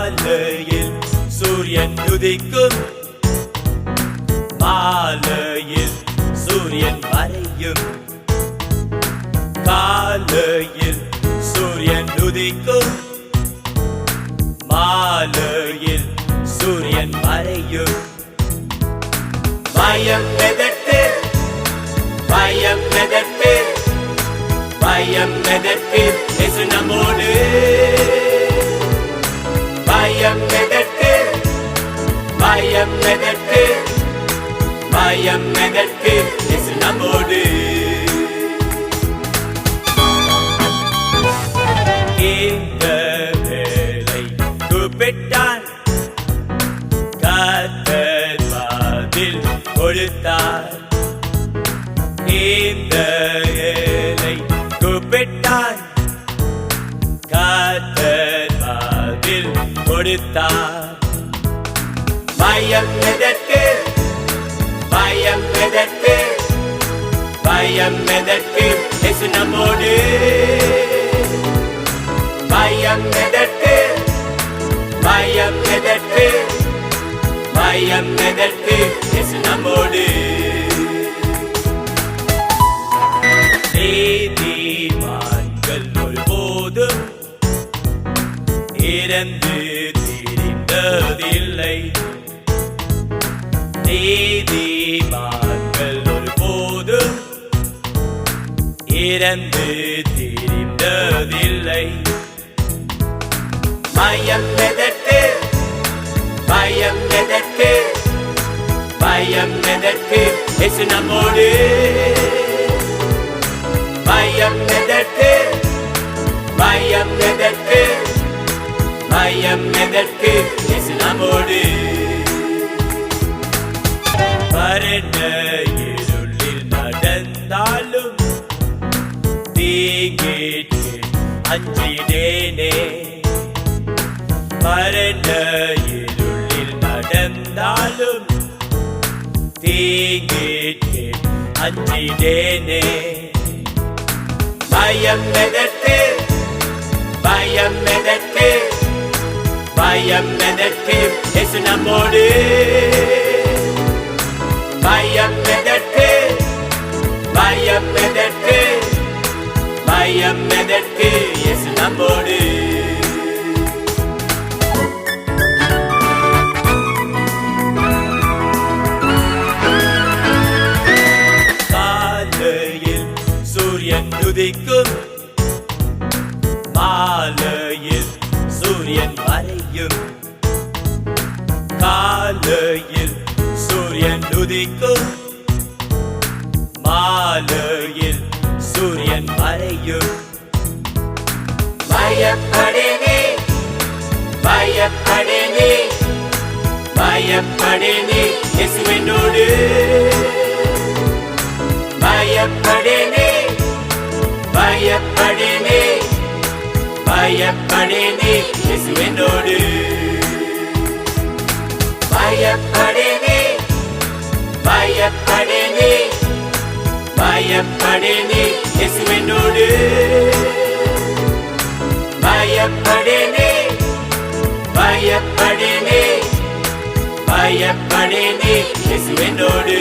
காலையில் சூரியன் உதிக்கும், மாலையில் சூரியன் மறையும். காலையில் சூரியன் உதிக்கும், மாலையில் சூரியன் மறையும். பயம் எதற்கு, பயம் எதற்கு, பயம் எதற்கு, இயேசு நம்மோடு. பயம் எதற்கு, பயம் எதற்கு, பயம் எதற்கு, இயேசு நம்மோடு. இந்த வேளை கூப்பிட்டான், கர்த்தர் பதில் கொடுத்தார். இந்த வேளை கூப்பிட்டான், கர்த்தர் பதில் கொடுத்தார். பயம் எதற்கு, பயம் எதற்கு, பயம் எதற்கு, இயேசு நம்மோடு. பயம் எதற்கு, பயம் எதற்கு, பயம் எதற்கு, இயேசு நம்மோடு. நீதிமான்கள் ஒருபோதும் இறந்து தீர்ந்ததில்லை. நீதிமான்கள் ஒருபோதும் இறந்து தீர்ந்ததில்லை. பயம் எதற்கு, பயம் எதற்கு, பயம் எதற்கு, இயேசு நம்மோடு. பயம் எதற்கு, பயம் எதற்கு, பயம் எதற்கு, இயேசு நம்மோடு. மரண இருளில் நடந்தாலும் தீங்கிற்கு அஞ்சிடேனே. மரண இருளில் நடந்தாலும் தீங்கிற்கு அஞ்சிடேனே. பயம் எதற்கு, பயம் எதற்கு, பயம் எதற்கு, இயேசு நம்மோடு. பயம் எதற்கு, பயம் எதற்கு, பயம் எதற்கு, இயேசு நம்மோடு. காலையில் சூரியன் உதிக்கும், மாலையில் சூரியன் மறையும். காலையில் சூரியன் உதிக்கும், மாலையில் சூரியன் மறையும். பயப்படேனே, பயப்படேனே, பயப்படேனே, இயேசு என்னோடு. பயப்படேனே, பயப்படேனே, பயப்படேனே, இயேசு என்னோடு. பயப்படேனே, பயப்படேனே, பயப்படேனே, இயேசு என்னோடு. பயப்படேனே, பயப்படேனே, பயப்படேனே, இயேசு என்னோடு.